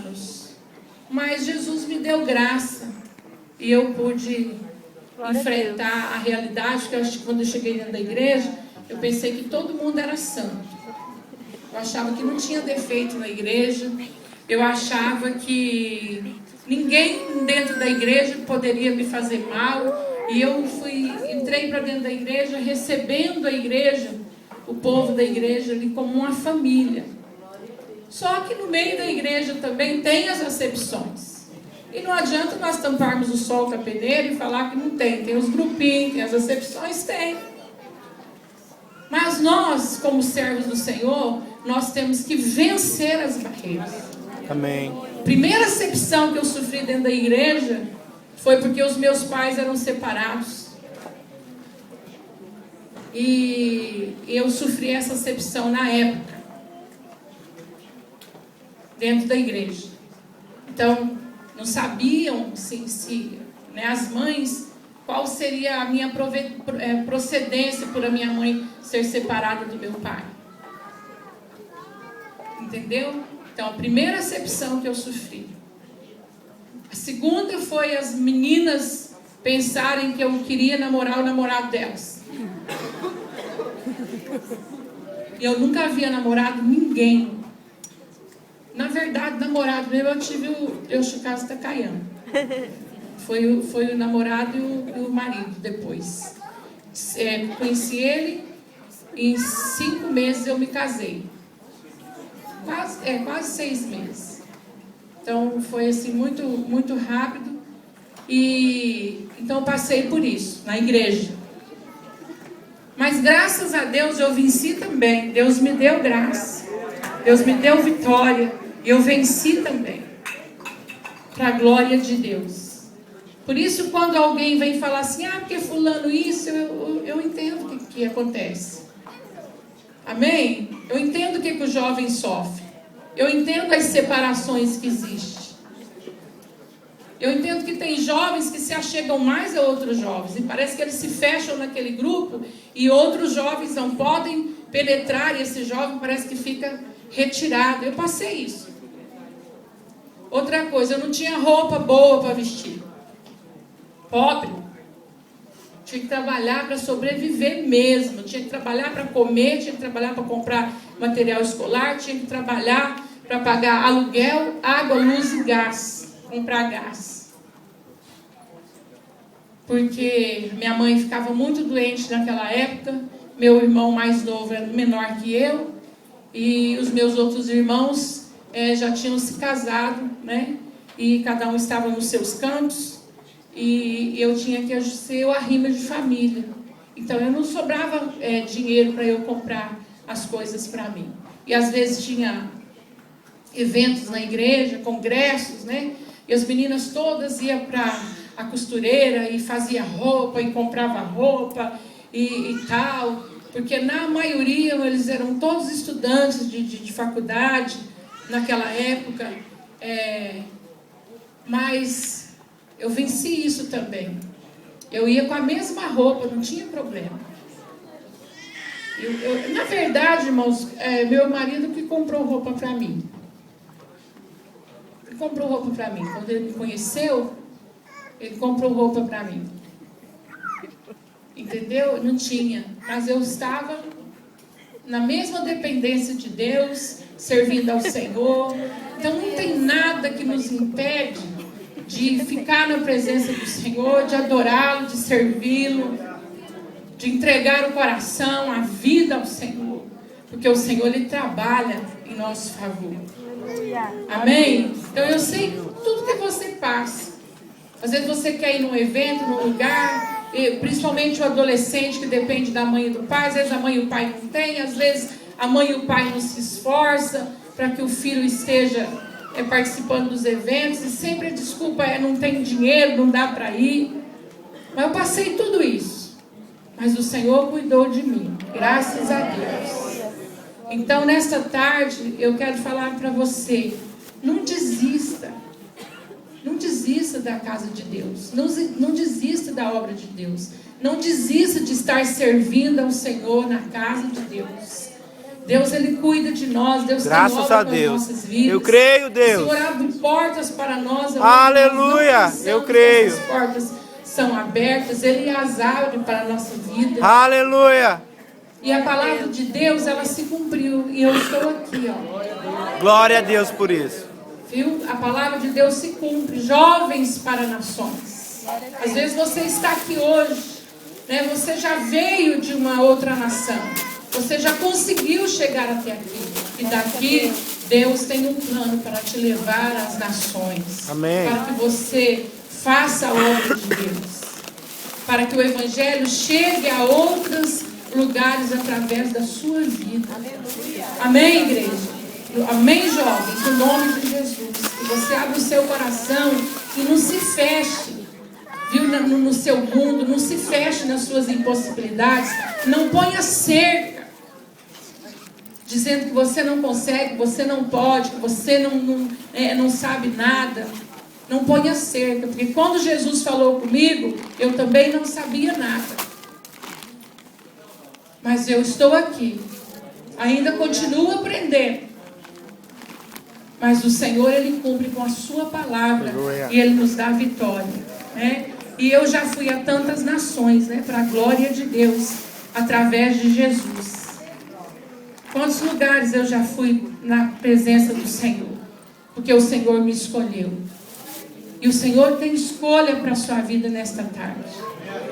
anos, mas Jesus me deu graça e eu pude enfrentar a realidade, porque eu acho que quando eu cheguei dentro da igreja, eu pensei que todo mundo era santo. Eu achava que não tinha defeito na igreja, eu achava que ninguém dentro da igreja poderia me fazer mal, e eu entrei para dentro da igreja, recebendo a igreja, o povo da igreja ali como uma família. Só que no meio da igreja também tem as acepções. E não adianta nós tamparmos o sol com a peneira e falar que não tem. Tem os grupinhos, tem as acepções, tem. Mas nós, como servos do Senhor, nós temos que vencer as barreiras. Amém. A primeira acepção que eu sofri dentro da igreja foi porque os meus pais eram separados. E eu sofri essa acepção na época, dentro da igreja. Então, não sabiam né, as mães, qual seria a minha procedência por a minha mãe ser separada do meu pai. Entendeu? Então, a primeira acepção que eu sofri. A segunda foi as meninas pensarem que eu queria namorar o namorado delas. E eu nunca havia namorado ninguém. Na verdade, namorado mesmo, eu tive o Yoshikazu Takayama. Foi o namorado e o marido depois. Conheci ele, e em 5 meses eu me casei. Quase 6 meses. Então foi assim muito, muito rápido. E então eu passei por isso, na igreja. Mas graças a Deus eu venci também. Deus me deu graça. Deus me deu vitória. E eu venci também. Para a glória de Deus. Por isso, quando alguém vem falar assim, porque fulano isso, eu entendo o que acontece. Amém? Eu entendo o que o jovem sofre. Eu entendo as separações que existem. Eu entendo que tem jovens que se achegam mais a outros jovens. E parece que eles se fecham naquele grupo e outros jovens não podem penetrar. E esse jovem parece que fica retirado. Eu passei isso. Outra coisa, eu não tinha roupa boa para vestir. Pobre. Tinha que trabalhar para sobreviver mesmo. Tinha que trabalhar para comer, tinha que trabalhar para comprar material escolar, tinha que trabalhar para pagar aluguel, água, luz e gás. Comprar gás. Porque minha mãe ficava muito doente naquela época. Meu irmão mais novo era menor que eu. E os meus outros irmãos já tinham se casado, né? E cada um estava nos seus cantos. E eu tinha que ser o arrimo de família. Então eu não sobrava dinheiro para eu comprar as coisas para mim. E às vezes tinha eventos na igreja, congressos, né? E as meninas todas iam para a costureira e fazia roupa e comprava roupa e tal. Porque na maioria eles eram todos estudantes de faculdade naquela época. Mas eu venci isso também. Eu ia com a mesma roupa, não tinha problema. Na verdade, irmãos, meu marido que comprou roupa para mim. Ele comprou roupa para mim. Quando ele me conheceu, ele comprou roupa para mim. Entendeu? Não tinha. Mas eu estava na mesma dependência de Deus, servindo ao Senhor. Então não tem nada que nos impede de ficar na presença do Senhor, de adorá-lo, de servi-lo, de entregar o coração, a vida ao Senhor. Porque o Senhor, Ele trabalha em nosso favor. Amém? Então eu sei tudo que você passa. Às vezes você quer ir num evento, num lugar, principalmente o adolescente que depende da mãe e do pai. Às vezes a mãe e o pai não têm, às vezes a mãe e o pai não se esforçam para que o filho esteja participando dos eventos, e sempre a desculpa não tem dinheiro, não dá para ir. Mas eu passei tudo isso. Mas o Senhor cuidou de mim, graças a Deus. Então, nesta tarde, eu quero falar para você, não desista. Não desista da casa de Deus. Não desista da obra de Deus. Não desista de estar servindo ao Senhor na casa de Deus. Deus, Ele cuida de nós. Deus tem obra nas nossas vidas. Eu creio, Deus. O Senhor abre portas para nós. Aleluia, eu creio. Essas portas são abertas. Ele as abre para a nossa vida. Aleluia. E a palavra de Deus, ela se cumpriu. E eu estou aqui, ó. Glória a Deus por isso. Viu? A palavra de Deus se cumpre. Jovens para nações. Às vezes você está aqui hoje, né? Você já veio de uma outra nação. Você já conseguiu chegar até aqui. E daqui, Deus tem um plano para te levar às nações. Amém. Para que você faça a obra de Deus. Para que o Evangelho chegue a outros lugares através da sua vida. Amém, igreja? Amém, jovens? No nome de Jesus. Que você abra o seu coração e não se feche, viu, no seu mundo. Não se feche nas suas impossibilidades. Não ponha cerca, dizendo que você não consegue, que você não pode, que você não sabe nada. Não ponha cerca, porque quando Jesus falou comigo, eu também não sabia nada. Mas eu estou aqui, ainda continuo aprendendo. Mas o Senhor, Ele cumpre com a sua palavra. Aleluia. E Ele nos dá vitória, né? E eu já fui a tantas nações, né? Para a glória de Deus, através de Jesus. Quantos lugares eu já fui na presença do Senhor? Porque o Senhor me escolheu. E o Senhor tem escolha para a sua vida nesta tarde.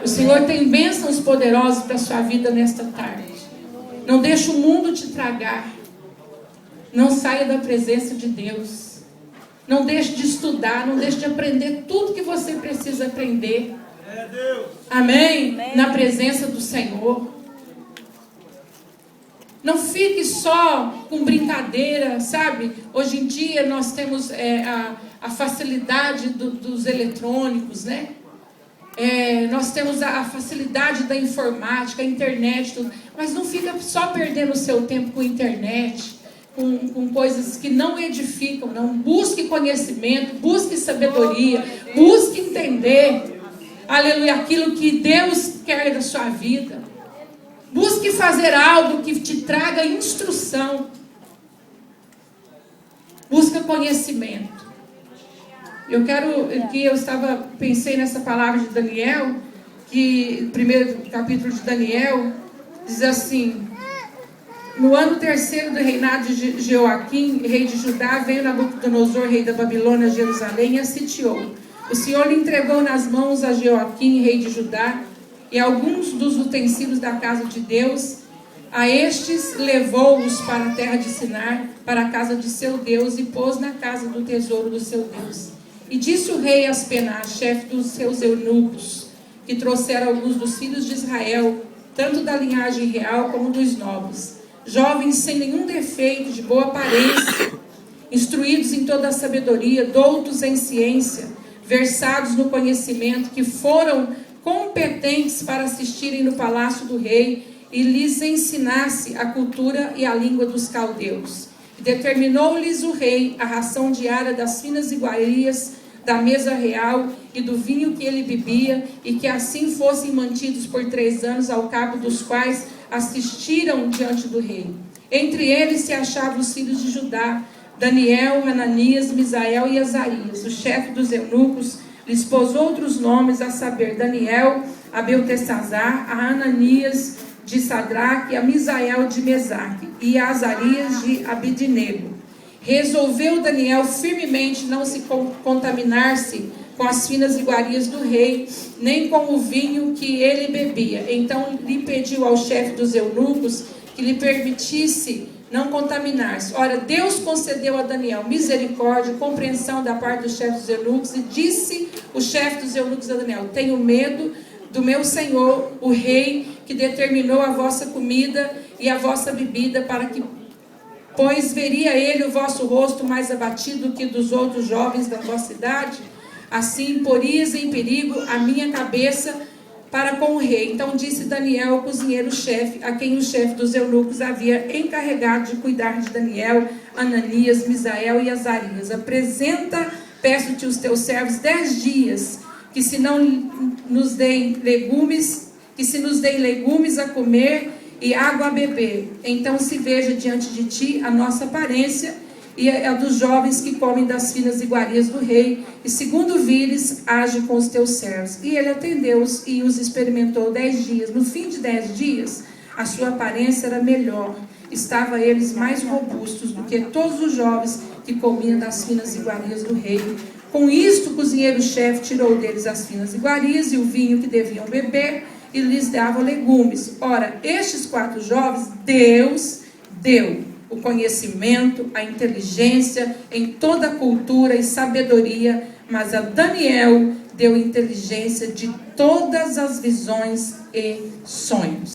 O Senhor tem bênçãos poderosas para a sua vida nesta tarde. Não deixe o mundo te tragar. Não saia da presença de Deus. Não deixe de estudar. Não deixe de aprender tudo que você precisa aprender. Amém? Na presença do Senhor. Não fique só com brincadeira, sabe? Hoje em dia nós temos a facilidade dos eletrônicos, né? Nós temos a facilidade da informática, a internet, tudo. Mas não fica só perdendo o seu tempo com internet, com coisas que não edificam, não. Busque conhecimento, busque sabedoria, busque entender, aleluia, aquilo que Deus quer da sua vida. Busque fazer algo que te traga instrução. Busque conhecimento. Eu pensei nessa palavra de Daniel, que primeiro capítulo de Daniel diz assim: no ano 3º do reinado de Jeoaquim, rei de Judá, veio Nabucodonosor, rei da Babilônia, a Jerusalém, e a sitiou. O Senhor lhe entregou nas mãos a Jeoaquim, rei de Judá, e alguns dos utensílios da casa de Deus. A estes levou-os para a terra de Sinar, para a casa de seu Deus, e pôs na casa do tesouro do seu Deus. E disse o rei Aspenaz, chefe dos seus eunucos, que trouxeram alguns dos filhos de Israel, tanto da linhagem real como dos nobres, jovens sem nenhum defeito, de boa aparência, instruídos em toda a sabedoria, doutos em ciência, versados no conhecimento, que foram competentes para assistirem no palácio do rei e lhes ensinasse a cultura e a língua dos caldeus. Determinou-lhes o rei a ração diária das finas iguarias da mesa real e do vinho que ele bebia, e que assim fossem mantidos por 3 anos, ao cabo dos quais assistiram diante do rei. Entre eles se achavam os filhos de Judá, Daniel, Hananias, Misael e Azarias. O chefe dos eunucos lhes pôs outros nomes, a saber, Daniel, a Beltesazar, a Hananias de Sadraque, a Misael de Mesaque e a Azarias de Abidnego. Resolveu Daniel firmemente não se contaminar-se com as finas iguarias do rei, nem com o vinho que ele bebia. Então lhe pediu ao chefe dos eunucos que lhe permitisse não contaminar-se. Ora, Deus concedeu a Daniel misericórdia, compreensão da parte do chefe dos eunucos, e disse o chefe dos eunucos a Daniel: tenho medo do meu senhor, o rei, que determinou a vossa comida e a vossa bebida, pois veria ele o vosso rosto mais abatido que dos outros jovens da vossa idade. Assim porias em perigo a minha cabeça para com o rei. Então disse Daniel, o cozinheiro-chefe, a quem o chefe dos eunucos havia encarregado de cuidar de Daniel, Hananias, Misael e Azarias: apresenta, peço-te, os teus servos 10 dias, que se nos deem legumes a comer e água a beber. Então se veja diante de ti a nossa aparência e é a dos jovens que comem das finas iguarias do rei, e segundo vires, age com os teus servos. E ele atendeu-os e os experimentou 10 dias. No fim de 10 dias, a sua aparência era melhor. Estava eles mais robustos do que todos os jovens que comiam das finas iguarias do rei. Com isto, o cozinheiro-chefe tirou deles as finas iguarias e o vinho que deviam beber, e lhes dava legumes. Ora, estes 4 jovens, Deus deu o conhecimento, a inteligência em toda a cultura e sabedoria, mas a Daniel deu inteligência de todas as visões e sonhos.